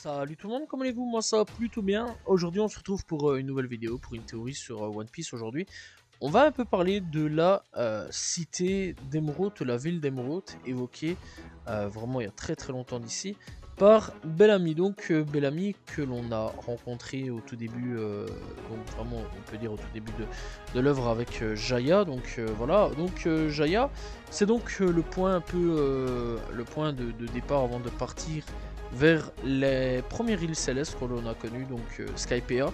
Salut tout le monde, comment allez-vous? Moi ça va plutôt bien. Aujourd'hui on se retrouve pour une nouvelle vidéo, pour une théorie sur One Piece aujourd'hui. On va un peu parler de la cité d'Emeraude, la ville d'Emeraude, évoquée vraiment il y a très longtemps d'ici, par Bellamy. Donc Bellamy que l'on a rencontré au tout début, donc vraiment on peut dire au tout début de l'œuvre avec Jaya. Donc voilà, donc Jaya c'est donc le point un peu, le point de départ avant de partir vers les premières îles célestes que l'on a connues, donc Skypiea.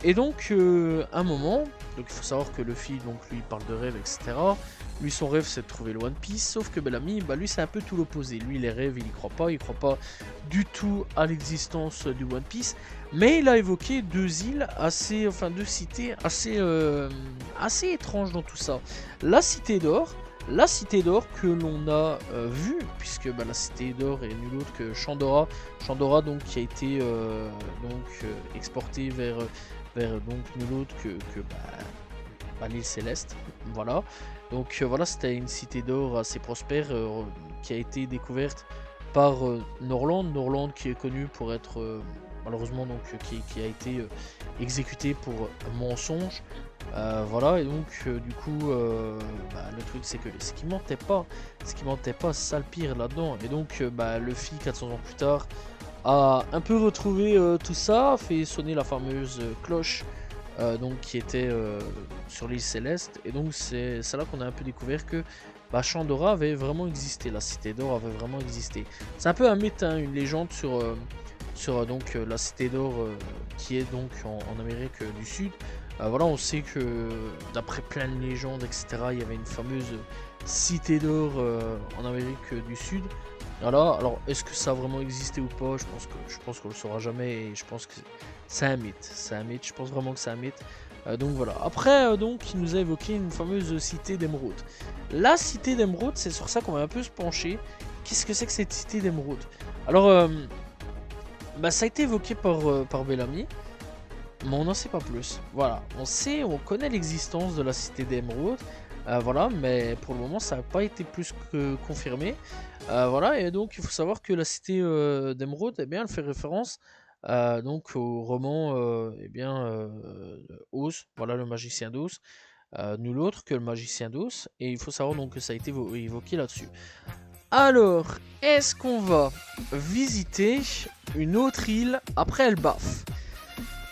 Et donc, un moment, donc il faut savoir que Luffy, donc lui, parle de rêve, etc. Lui, son rêve, c'est de trouver le One Piece, sauf que Bellamy, bah lui, c'est un peu tout l'opposé. Lui, les rêves, il croit pas du tout à l'existence du One Piece. Mais il a évoqué deux îles assez, enfin deux cités assez étranges dans tout ça. La Cité d'Or. La Cité d'Or que l'on a vue, puisque bah, la Cité d'Or est nulle autre que Chandora. Chandora donc qui a été exportée vers donc nul autre que l'île Céleste. Voilà. Donc voilà, c'était une cité d'or assez prospère qui a été découverte par Norland. Norland qui est connu pour être malheureusement donc qui a été exécuté pour mensonge. Voilà, et donc du coup le truc c'est que ce qui mentait pas, c'est ça le pire là-dedans. Et donc Luffy 400 ans plus tard a un peu retrouvé tout ça, fait sonner la fameuse cloche donc qui était sur l'île Céleste. Et donc c'est là qu'on a un peu découvert que Chandora avait vraiment existé, la Cité d'Or avait vraiment existé. C'est un peu un mythe, hein, une légende sur la Cité d'Or qui est donc en Amérique du Sud. Voilà, on sait que d'après plein de légendes, etc., il y avait une fameuse Cité d'Or en Amérique du Sud. Voilà, alors est-ce que ça a vraiment existé ou pas? Je pense qu'on le saura jamais, et je pense que c'est un mythe. C'est un mythe, je pense vraiment que c'est un mythe. Donc voilà. Après, donc, il nous a évoqué une fameuse cité d'émeraude. La cité d'émeraude, c'est sur ça qu'on va un peu se pencher. Qu'est-ce que c'est que cette cité d'émeraude? Alors, ça a été évoqué par Bellamy, mais on n'en sait pas plus. Voilà, on connaît l'existence de la cité d'émeraude. Voilà, mais pour le moment ça n'a pas été plus que confirmé. Voilà, et donc il faut savoir que la cité d'Emeraude, eh bien, elle fait référence donc au roman Oz, voilà, le magicien d'Oz, nul autre que le magicien d'Oz, et il faut savoir donc que ça a été évoqué là-dessus. Alors, est-ce qu'on va visiter une autre île après Elbaf?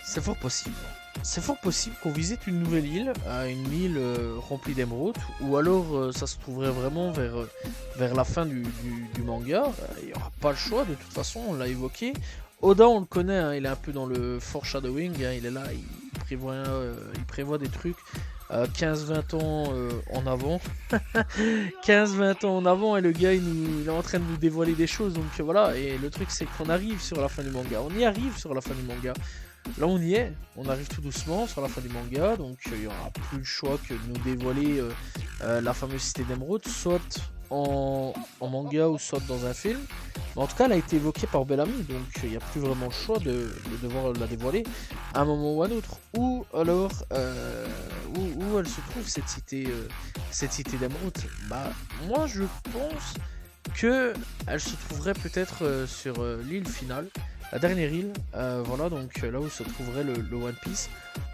C'est fort possible. C'est fort possible qu'on visite une nouvelle île, une île remplie d'émeraudes, ou alors ça se trouverait vraiment vers la fin du manga. Il n'y aura pas le choix, de toute façon, on l'a évoqué. Oda, on le connaît, hein, il est un peu dans le foreshadowing, hein, il est là, il prévoit des trucs 15-20 ans en avant. 15-20 ans en avant, et le gars il est en train de nous dévoiler des choses, donc voilà. Et le truc c'est qu'on arrive sur la fin du manga, on y arrive sur la fin du manga. Là on y est, on arrive tout doucement sur la fin du manga, donc il n'y aura plus le choix que de nous dévoiler la fameuse cité d'émeraude, soit en manga ou soit dans un film. Mais en tout cas elle a été évoquée par Bellamy, donc il n'y a plus vraiment le choix de devoir la dévoiler à un moment ou à un autre. Ou alors, où elle se trouve cette cité d'émeraude? Moi je pense que elle se trouverait peut-être sur l'île finale, la dernière île, voilà, donc là où se trouverait le One Piece.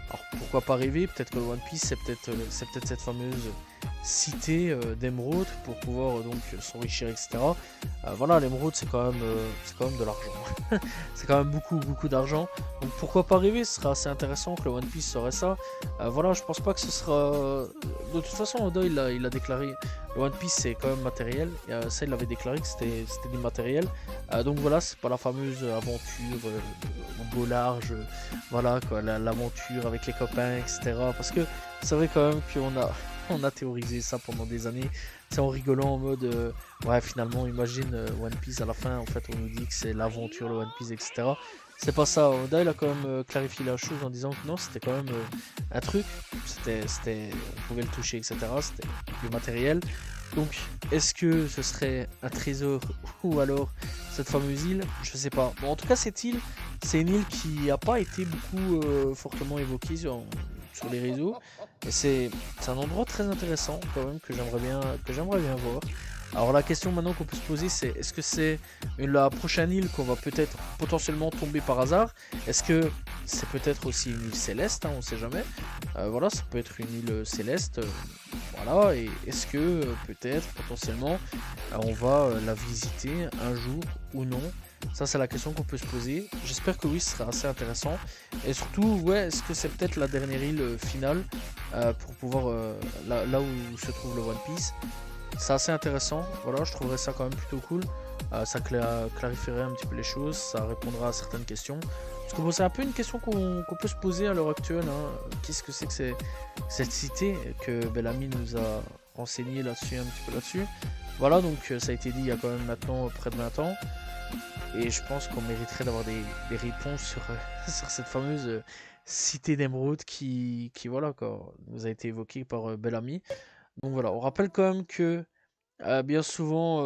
Alors pourquoi pas rêver, peut-être que le One Piece c'est peut-être cette fameuse cité d'émeraude pour pouvoir donc s'enrichir, etc. Voilà, l'émeraude c'est quand même de l'argent. C'est quand même beaucoup d'argent. Donc pourquoi pas rêver, ce sera assez intéressant que le One Piece serait ça. Voilà, je pense pas que ce sera... De toute façon, Oda il a déclaré le One Piece c'est quand même matériel. Ça il avait déclaré que c'était du matériel. Donc voilà, c'est pas la fameuse aventure au beau large, voilà quoi, l'aventure avec les copains, etc. Parce que c'est vrai quand même on a théorisé ça pendant des années, c'est en rigolant en mode ouais, finalement imagine One Piece à la fin, en fait on nous dit que c'est l'aventure, le One Piece, etc. C'est pas ça. Oda il a quand même clarifié la chose en disant que non, c'était quand même un truc, on pouvait le toucher, etc. C'était du matériel. Donc est-ce que ce serait un trésor ou alors cette fameuse île? Je sais pas. Bon, en tout cas cette île, c'est une île qui n'a pas été beaucoup fortement évoquée sur les réseaux. Et c'est un endroit très intéressant quand même que j'aimerais bien voir. Alors la question maintenant qu'on peut se poser, c'est est-ce que c'est la prochaine île qu'on va peut-être potentiellement tomber par hasard? Est-ce que c'est peut-être aussi une île céleste, hein, on sait jamais. Voilà, ça peut être une île céleste. Voilà, et est-ce que peut-être potentiellement on va la visiter un jour ou non? Ça c'est la question qu'on peut se poser. J'espère que oui, ce sera assez intéressant. Et surtout, ouais, est-ce que c'est peut-être la dernière île finale pour pouvoir là où se trouve le One Piece? C'est assez intéressant, voilà, je trouverais ça quand même plutôt cool. Ça clarifierait un petit peu les choses, ça répondra à certaines questions. Parce que bon, c'est un peu une question qu'on peut se poser à l'heure actuelle, hein. Qu'est-ce que c'est que cette cité que Bellamy nous a renseigné là-dessus, un petit peu là-dessus. Voilà, donc ça a été dit il y a quand même maintenant près de 20 ans. Et je pense qu'on mériterait d'avoir des réponses sur, sur cette fameuse cité d'émeraude qui voilà, quoi, nous a été évoquée par Bellamy. Donc voilà, on rappelle quand même que bien souvent,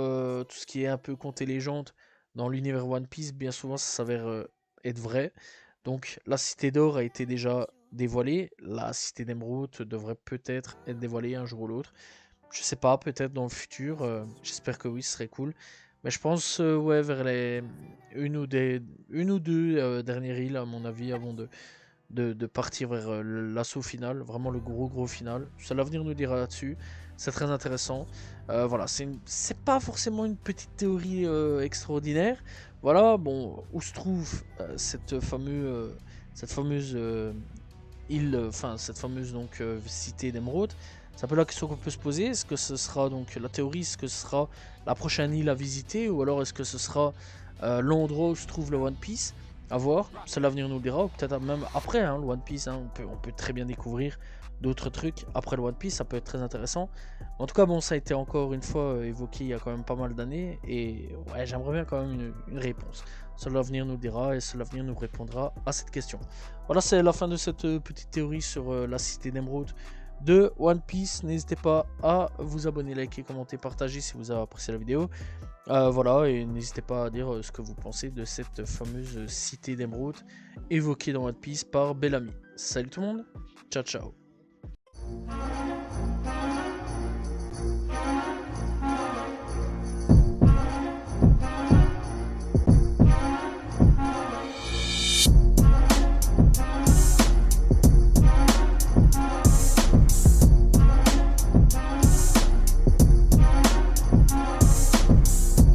tout ce qui est un peu conte et légende dans l'univers One Piece, bien souvent ça s'avère être vrai. Donc la cité d'or a été déjà dévoilée, la cité d'émeraude devrait peut-être être dévoilée un jour ou l'autre. Je sais pas, peut-être dans le futur, j'espère que oui, ce serait cool. Mais je pense, ouais, vers les une ou deux dernières îles, à mon avis, avant de partir vers l'assaut final, vraiment le gros final. Ça, l'avenir nous dira là-dessus. C'est très intéressant. Voilà, c'est pas forcément une petite théorie extraordinaire. Voilà, bon, où se trouve cette fameuse île, enfin cette fameuse donc cité d'émeraude. C'est un peu la question qu'on peut se poser. Est-ce que ce sera donc la théorie, est-ce que ce sera la prochaine île à visiter, ou alors est-ce que ce sera l'endroit où se trouve le One Piece? À voir, ça l'avenir nous le dira, ou peut-être même après hein, le One Piece, hein, on peut très bien découvrir d'autres trucs après le One Piece, ça peut être très intéressant. En tout cas, bon, ça a été encore une fois évoqué il y a quand même pas mal d'années, et ouais, j'aimerais bien quand même une réponse. Seul l'avenir nous le dira, et seul l'avenir nous répondra à cette question. Voilà, c'est la fin de cette petite théorie sur la cité d'émeraude de One Piece. N'hésitez pas à vous abonner, liker, commenter, partager si vous avez apprécié la vidéo. Voilà, et n'hésitez pas à dire ce que vous pensez de cette fameuse cité d'émeraude évoquée dans One Piece par Bellamy. Salut tout le monde, ciao ciao.